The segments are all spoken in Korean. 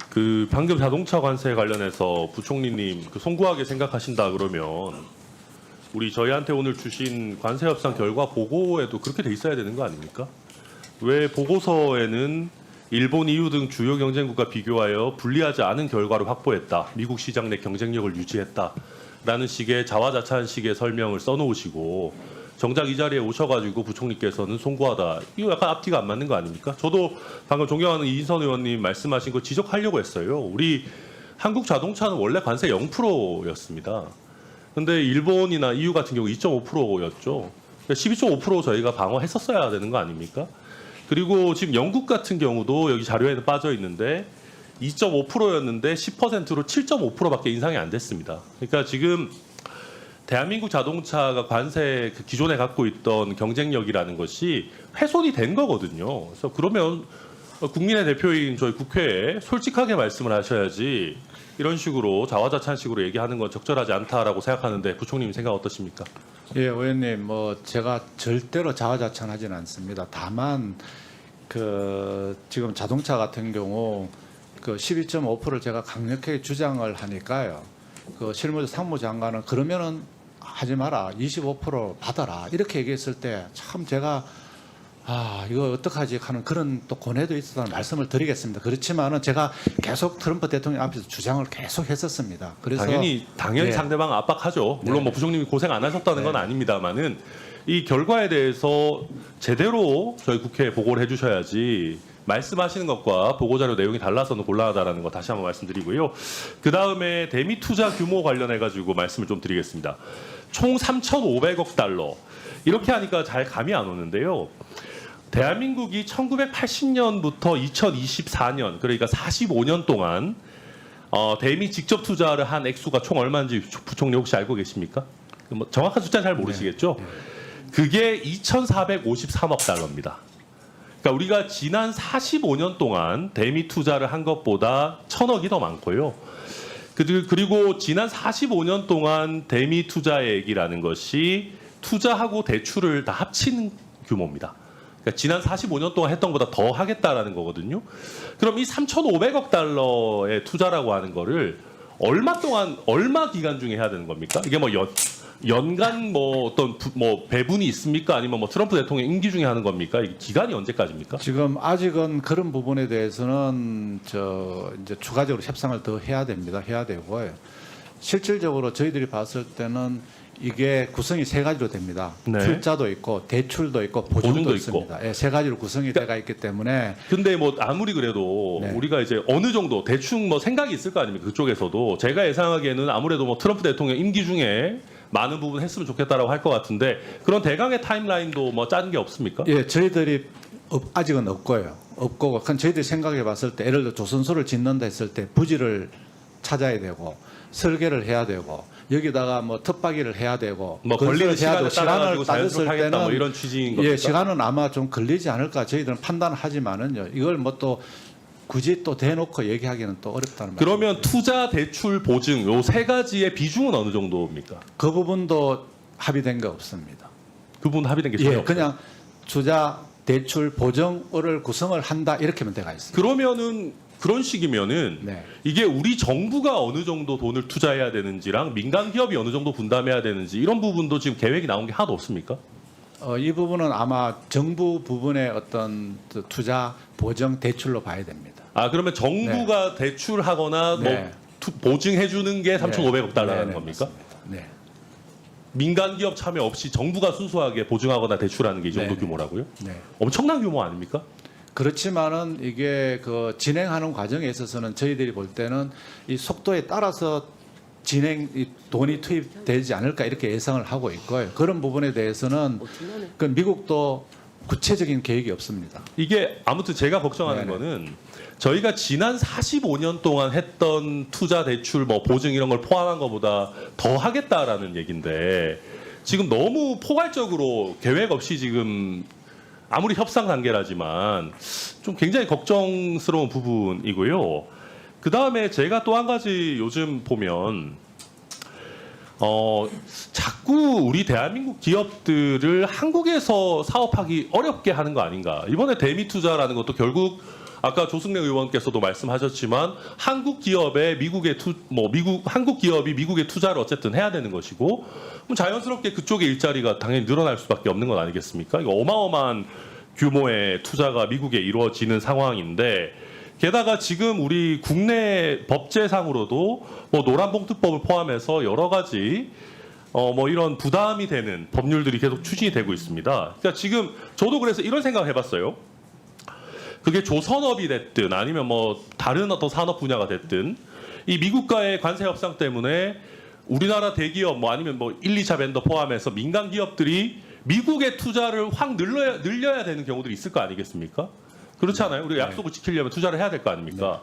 그 방금 자동차 관세 관련해서 부총리님 그 송구하게 생각하신다 그러면 우리 저희한테 오늘 주신 관세 협상 결과 보고에도 그렇게 돼 있어야 되는 거 아닙니까? 왜 보고서에는 일본, EU 등 주요 경쟁국과 비교하여 불리하지 않은 결과를 확보했다. 미국 시장 내 경쟁력을 유지했다. 라는 식의 자화자찬 식의 설명을 써놓으시고 정작 이 자리에 오셔가지고 부총리께서는 송구하다. 이거 약간 앞뒤가 안 맞는 거 아닙니까? 저도 방금 존경하는 이인선 의원님 말씀하신 거 지적하려고 했어요. 우리 한국 자동차는 원래 관세 0%였습니다. 근데 일본이나 EU 같은 경우 2.5%였죠. 12.5% 저희가 방어했었어야 되는 거 아닙니까? 그리고 지금 영국 같은 경우도 여기 자료에는 빠져 있는데 2.5%였는데 10%로 7.5%밖에 인상이 안 됐습니다. 그러니까 지금 대한민국 자동차가 관세 그 기존에 갖고 있던 경쟁력이라는 것이 훼손이 된 거거든요. 그래서 그러면 국민의 대표인 저희 국회에 솔직하게 말씀을 하셔야지 이런 식으로 자화자찬식으로 얘기하는 건 적절하지 않다라고 생각하는데 부총님 생각 어떠십니까? 예, 의원님, 제가 절대로 자화자찬하지는 않습니다. 다만 지금 자동차 같은 경우 12.5%를 제가 강력하게 주장을 하니까요. 실무자 상무장관은 그러면은 하지 마라, 25% 받아라 이렇게 얘기했을 때 참 제가 이거 어떡하지 하는 그런 또 고뇌도 있었다는 말씀을 드리겠습니다. 그렇지만은 제가 계속 트럼프 대통령 앞에서 주장을 계속 했었습니다. 그래서 당연히 네. 상대방 압박하죠. 물론 뭐 부총님이 고생 안 하셨다는 건 아닙니다만은 이 결과에 대해서 제대로 저희 국회에 보고를 해주셔야지 말씀하시는 것과 보고자료 내용이 달라서는 곤란하다라는 거 다시 한번 말씀드리고요. 그 다음에 대미 투자 규모 관련해 가지고 말씀을 좀 드리겠습니다. 총 3,500억 달러 이렇게 하니까 잘 감이 안 오는데요. 대한민국이 1980년부터 2024년 그러니까 45년 동안 대미 직접 투자를 한 액수가 총 얼마인지 부총리 혹시 알고 계십니까? 뭐 정확한 숫자는 잘 모르시겠죠? 그게 2,453억 달러입니다. 그러니까 우리가 지난 45년 동안 대미 투자를 한 것보다 1,000억이 더 많고요. 그리고 지난 45년 동안 대미 투자액이라는 것이 투자하고 대출을 다 합친 규모입니다. 그러니까 지난 45년 동안 했던 것보다 더 하겠다라는 거거든요. 그럼 이 3,500억 달러의 투자라고 하는 거를 얼마 기간 중에 해야 되는 겁니까? 이게 뭐 연간 어떤 배분이 있습니까? 아니면 트럼프 대통령 임기 중에 하는 겁니까? 이 기간이 언제까지입니까? 지금 아직은 그런 부분에 대해서는 이제 추가적으로 협상을 더 해야 됩니다. 해야 되고요. 실질적으로 저희들이 봤을 때는 이게 구성이 세 가지로 됩니다. 네. 출자도 있고 대출도 있고 보증도 보증도 있습니다. 예, 세 가지로 구성이 돼가 있기 때문에 근데 아무리 그래도 네. 우리가 이제 어느 정도 대충 생각이 있을 거 아닙니까? 그쪽에서도 제가 예상하기에는 아무래도 트럼프 대통령 임기 중에 많은 부분 했으면 좋겠다라고 할 것 같은데 그런 대강의 타임라인도 짠 게 없습니까? 예, 저희들이 아직은 없고요. 없고 저희들이 생각해 봤을 때 예를 들어 조선소를 짓는다 했을 때 부지를 찾아야 되고 설계를 해야 되고 여기다가 텃밭기를 해야 되고 걸리는 시간을 따라가지고 따졌을 자연스럽게 하겠다 때는 이런 취지인 겁니까? 예, 시간은 아마 좀 걸리지 않을까 저희들은 판단하지만은요. 이걸 또 굳이 또 대놓고 얘기하기는 또 어렵다는 말이죠. 그러면 투자, 대출, 보증 요 세 가지의 비중은 어느 정도입니까? 그 부분도 합의된 게 없습니다. 그 부분 합의된 게 전혀 예, 없어요. 그냥 투자, 대출, 보증을 구성을 한다 이렇게만 돼가 있습니다. 그러면은 그런 식이면은 네. 이게 우리 정부가 어느 정도 돈을 투자해야 되는지랑 민간 기업이 어느 정도 분담해야 되는지 이런 부분도 지금 계획이 나온 게 하나도 없습니까? 이 부분은 아마 정부 부분의 어떤 투자, 보증, 대출로 봐야 됩니다. 그러면 정부가 대출하거나 네. 보증해 주는 게 3,500억 달러라는 네, 겁니까? 맞습니다. 네. 민간 기업 참여 없이 정부가 순수하게 보증하거나 대출하는 게 이 정도 네. 규모라고요? 네. 엄청난 규모 아닙니까? 그렇지만은 이게 진행하는 과정에 있어서는 저희들이 볼 때는 이 속도에 따라서 돈이 투입되지 않을까 이렇게 예상을 하고 있고요. 그런 부분에 대해서는 미국도 구체적인 계획이 없습니다. 이게 아무튼 제가 걱정하는 네네. 거는 저희가 지난 45년 동안 했던 투자, 대출, 보증 이런 걸 포함한 것보다 더 하겠다라는 얘기인데 지금 너무 포괄적으로 계획 없이 지금 아무리 협상 단계라지만 좀 굉장히 걱정스러운 부분이고요. 그 다음에 제가 또 한 가지 요즘 보면 자꾸 우리 대한민국 기업들을 한국에서 사업하기 어렵게 하는 거 아닌가. 이번에 대미 투자라는 것도 결국 아까 조승래 의원께서도 말씀하셨지만 한국 기업의 한국 기업이 미국에 투자를 어쨌든 해야 되는 것이고 그럼 자연스럽게 그쪽의 일자리가 당연히 늘어날 수밖에 없는 건 아니겠습니까? 이거 어마어마한 규모의 투자가 미국에 이루어지는 상황인데 게다가 지금 우리 국내 법제상으로도 뭐 노란봉투법을 포함해서 여러 가지 이런 부담이 되는 법률들이 계속 추진이 되고 있습니다. 그러니까 지금 저도 그래서 이런 생각을 해봤어요. 그게 조선업이 됐든 아니면 뭐 다른 어떤 산업 분야가 됐든 이 미국과의 관세 협상 때문에 우리나라 대기업 뭐 아니면 뭐 1, 2차 벤더 포함해서 민간 기업들이 미국의 투자를 확 늘려야 되는 경우들이 있을 거 아니겠습니까? 그렇지 않아요? 우리가 약속을 지키려면 투자를 해야 될 거 아닙니까?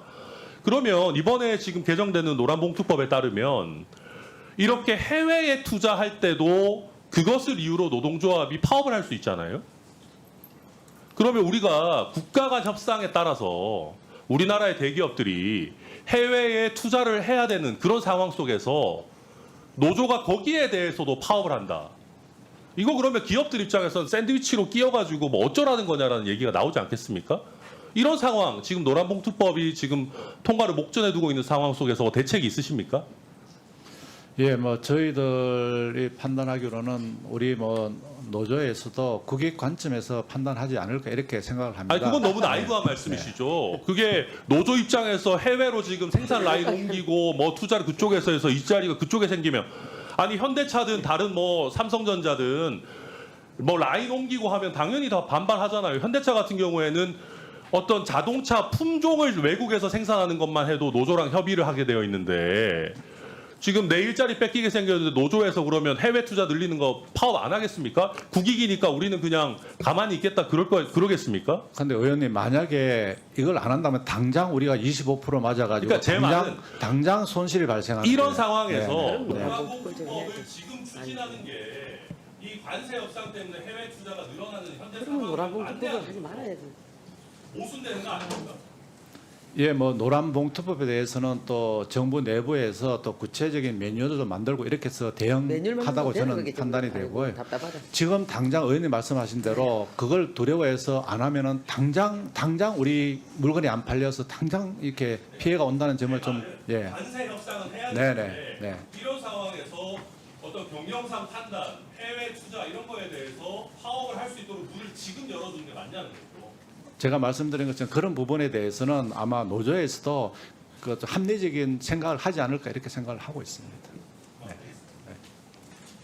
그러면 이번에 지금 개정되는 노란봉투법에 따르면 이렇게 해외에 투자할 때도 그것을 이유로 노동조합이 파업을 할 수 있잖아요. 그러면 우리가 국가 간 협상에 따라서 우리나라의 대기업들이 해외에 투자를 해야 되는 그런 상황 속에서 노조가 거기에 대해서도 파업을 한다. 이거 그러면 기업들 입장에서는 샌드위치로 끼어가지고 뭐 어쩌라는 거냐라는 얘기가 나오지 않겠습니까? 이런 상황, 지금 노란봉투법이 지금 통과를 목전에 두고 있는 상황 속에서 대책이 있으십니까? 예, 뭐 저희들이 판단하기로는 우리 뭐 노조에서도 국익 관점에서 판단하지 않을까 이렇게 생각을 합니다. 아니 그건 너무 나이브한 말씀이시죠. 그게 노조 입장에서 해외로 지금 생산 라인 옮기고 뭐 투자를 그쪽에서 해서 일자리가 그쪽에 생기면 아니 현대차든 다른 뭐 삼성전자든 뭐 라인 옮기고 하면 당연히 다 반발하잖아요. 현대차 같은 경우에는 어떤 자동차 품종을 외국에서 생산하는 것만 해도 노조랑 협의를 하게 되어 있는데 지금 내 일자리 뺏기게 생겼는데 노조에서 그러면 해외 투자 늘리는 거 파업 안 하겠습니까? 국익이니까 우리는 그냥 가만히 있겠다 그러겠습니까? 근데 의원님 만약에 이걸 안 한다면 당장 우리가 25% 맞아가지고 그러니까 제 말은 당장 손실이 발생하는 이런 거예요. 상황에서 네. 노란봉투법을 지금 추진하는 게 이 관세 협상 때문에 해외 투자가 늘어나는 현대 그러면 상황을 노란봉투법을 하지 말아야지. 모순되는 거 아닙니까? 예, 뭐 노란봉투법에 대해서는 또 정부 내부에서 또 구체적인 매뉴얼도 만들고 이렇게 해서 대응하다고 저는 판단이 되고요. 답답하다. 지금 당장 의원님 말씀하신 대로 그걸 두려워해서 안 하면은 당장 우리 물건이 안 팔려서 당장 이렇게 피해가 온다는 점을 좀 관세 협상은 해야 네네 되는데 네. 이런 상황에서 어떤 경영상 판단, 해외 투자 이런 거에 대해서 파업을 할 수 있도록 문을 지금 열어주는 게 맞냐는 거죠. 제가 말씀드린 것처럼 그런 부분에 대해서는 아마 노조에서도 그 합리적인 생각을 하지 않을까 이렇게 생각을 하고 있습니다.